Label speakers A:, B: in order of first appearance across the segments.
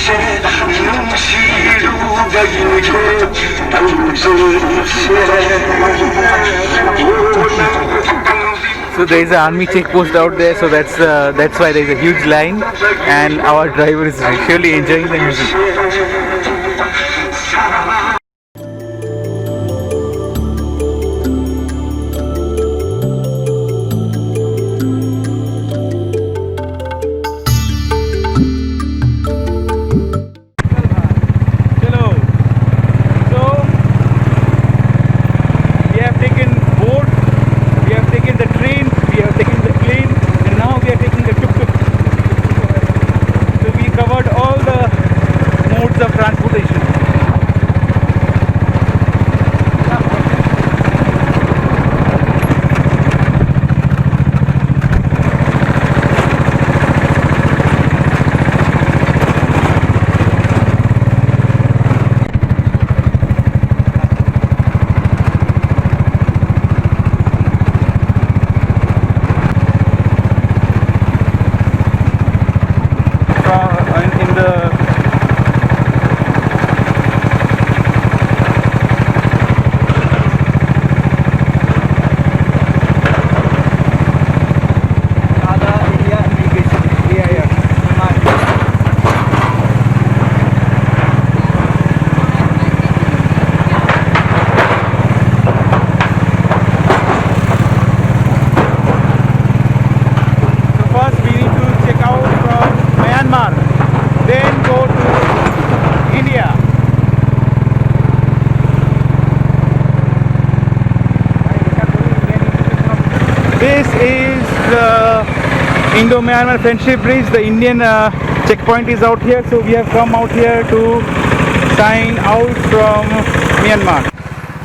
A: So there is an army checkpost out there, so that's why there is a huge line, and our driver is really enjoying the music. Of transportation. In the then go to India. This is the Indo-Myanmar Friendship Bridge. The Indian checkpoint is out here, so we have come out here to sign out from Myanmar.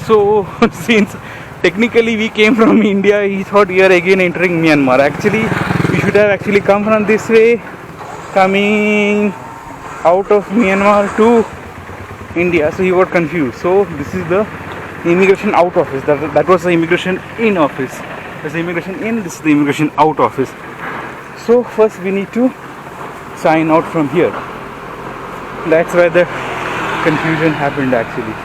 A: So since technically we came from India, he thought we are again entering Myanmar. Actually, we should have actually come from this way, coming out of Myanmar to India, so he got confused. So this is the immigration out office. That was the immigration in office. There's the immigration in, this is the immigration out office. So first we need to sign out from here. That's where the confusion happened actually.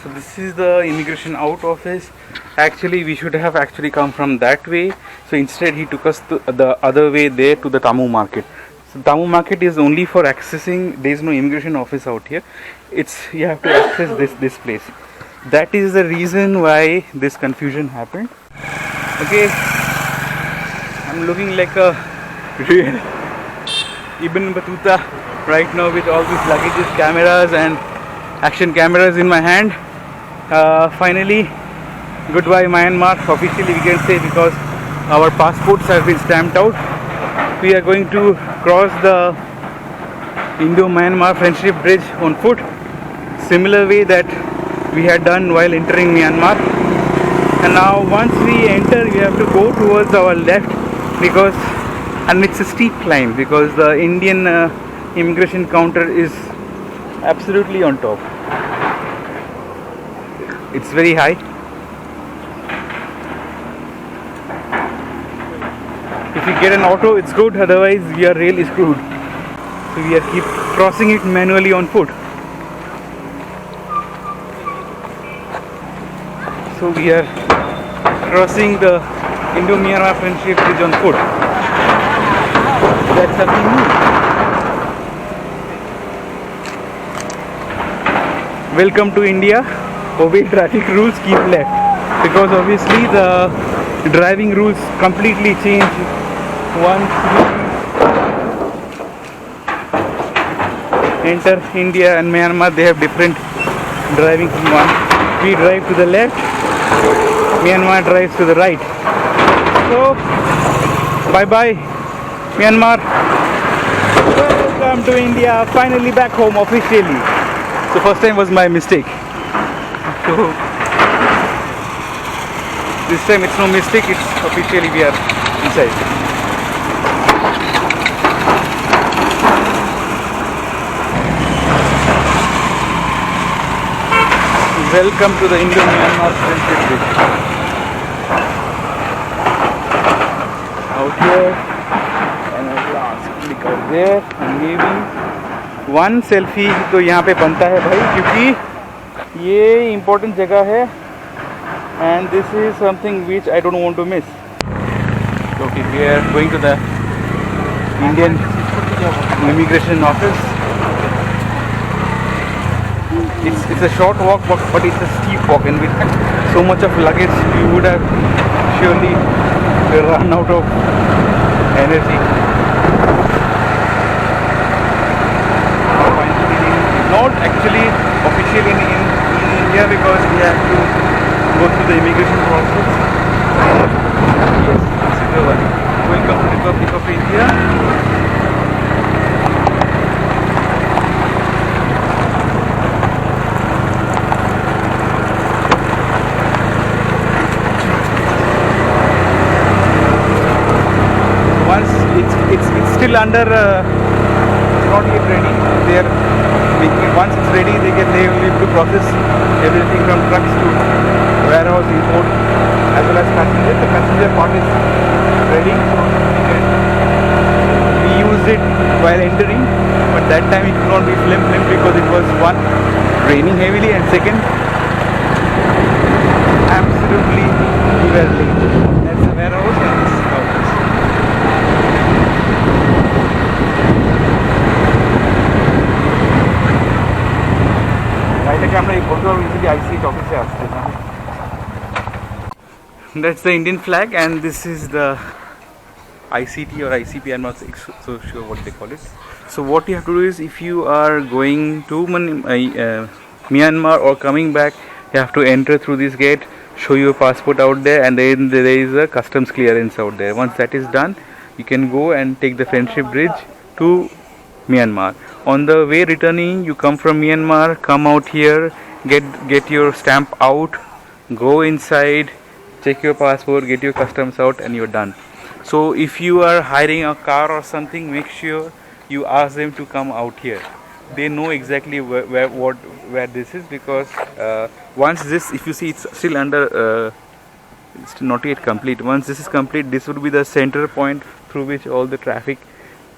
A: So this is the immigration out office. Actually we should have actually come from that way. So instead he took us to the other way there to the Tamu market. So Tamu market is only for accessing. There is no immigration office out here. You have to access this place. That is the reason why this confusion happened. Okay, I'm looking like a real Ibn Battuta right now with all these luggages, cameras and action cameras in my hand. Finally, goodbye Myanmar, officially we can say, because our passports have been stamped out. We are going to cross the Indo-Myanmar Friendship Bridge on foot, similar way that we had done while entering Myanmar. And now once we enter, we have to go towards our left, and it's a steep climb because the Indian immigration counter is absolutely on top. It's very high. If we get an auto, it's good, otherwise we are really screwed. So we are keep crossing it manually on foot. So we are crossing the Indo-Myanmar Friendship Bridge on foot. That's something new. Welcome to India. Obey traffic rules, keep left. Because obviously the driving rules completely change once we enter India and Myanmar. They have different driving from one. We drive to the left, Myanmar drives to the right. So, bye bye Myanmar. Welcome to India, finally back home officially. So first time was my mistake. So this time it's no mistake, it's officially we are inside. Welcome to the Indo-Myanmar Friendship Bridge. Out here, and at last click out there, and maybe one selfie तो यहाँ पे बनता है भाई, क्योंकि ये important जगह है and this is something which I don't want to miss. Okay, we are going to the Indian immigration office. It's a short walk, but it's a steep walk, and with so much of luggage, you would have surely run out of energy. Not actually officially in India, because we have to go through the immigration process. Yes, this is the one. Welcome to the Republic of India. It's still under, it's not yet ready. They are making it. Once it's ready, they will be able to process everything from trucks to warehouse, import, as well as passenger. The passenger part is ready, so we used it while entering, but that time it could not be filmed because it was one, raining heavily, and second, absolutely we were late. That's the warehouse and this office. That's the Indian flag, and this is the ICT or ICP. I'm not so sure what they call it. So what you have to do is, if you are going to Myanmar or coming back, you have to enter through this gate, show your passport out there, and then there is a customs clearance out there. Once that is done, you can go and take the Friendship Bridge to Myanmar. On the way returning, you come from Myanmar, come out here, get your stamp out, go inside, check your passport, get your customs out, and you're done. So if you are hiring a car or something, make sure you ask them to come out here. They know exactly where this is, because once this, if you see, it's still under, it's not yet complete. Once this is complete, this would be the center point through which all the traffic,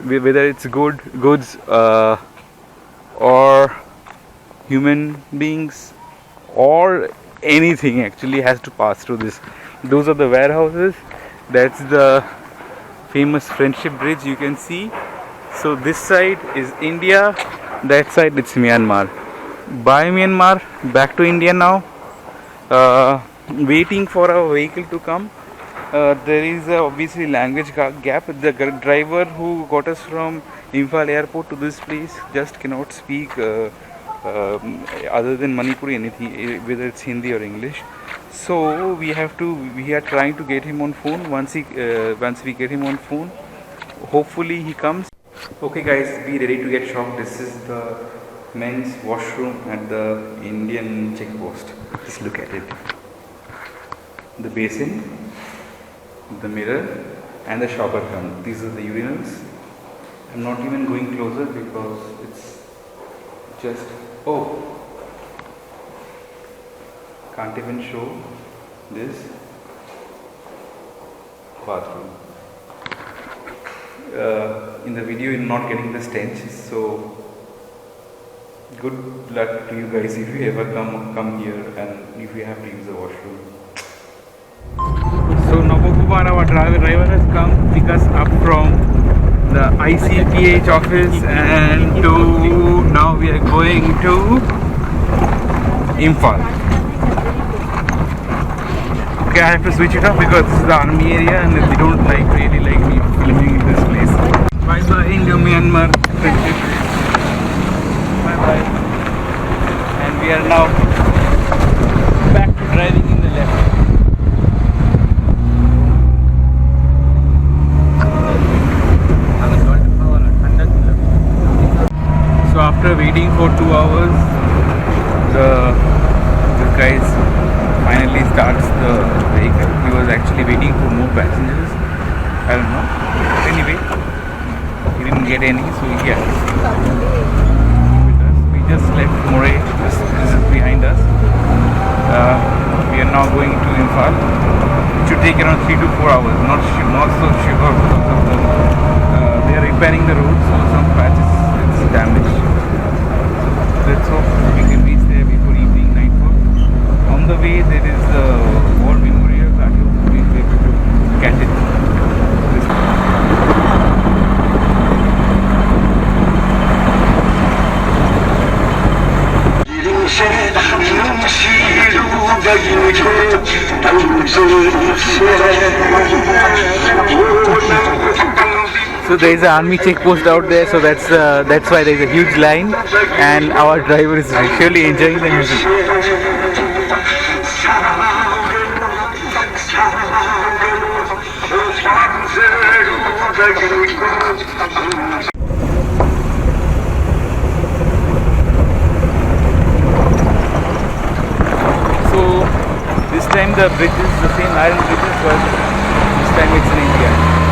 A: whether it's goods or human beings or anything, actually has to pass through this. Those are the warehouses. That's the famous Friendship Bridge you can see. So this side is India, that side it's Myanmar. By Myanmar, back to India now, waiting for a vehicle to come. There is obviously language gap. The driver who got us from Imphal airport to this place just cannot speak other than Manipuri anything, whether it's Hindi or English. So we are trying to get him on phone. Once we get him on phone, hopefully he comes. Okay guys, be ready to get shocked. This is the men's washroom at the Indian check post. Just look at it. The basin, the mirror, and the shower curtain. These are the urinals. I'm not even going closer because it's just, oh, can't even show this bathroom. In the video you're not getting the stench, so good luck to you guys if you ever come here and if you have to use the washroom. So Navakumar, our driver has come pick us up from the ICPH office, and now we are going to Imphal. Okay, I have to switch it off because this is the army area and they don't really like me filming in this place. Bye bye Indo-Myanmar friendship. Bye bye. And we are now back to driving in the left. So after waiting for 2 hours, this guy finally starts the vehicle. He was actually waiting for more passengers. I don't know. Anyway, he didn't get any, so yeah. We just left Moray. This is behind us. We are now going to Imphal. It should take around 3 to 4 hours. Not so sure because of they are repairing the road, so some patches it's damaged. So there is an army check post out there, so that's why there is a huge line, and our driver is really enjoying the music. So this time the bridge is the same iron bridges, but this time it's in India.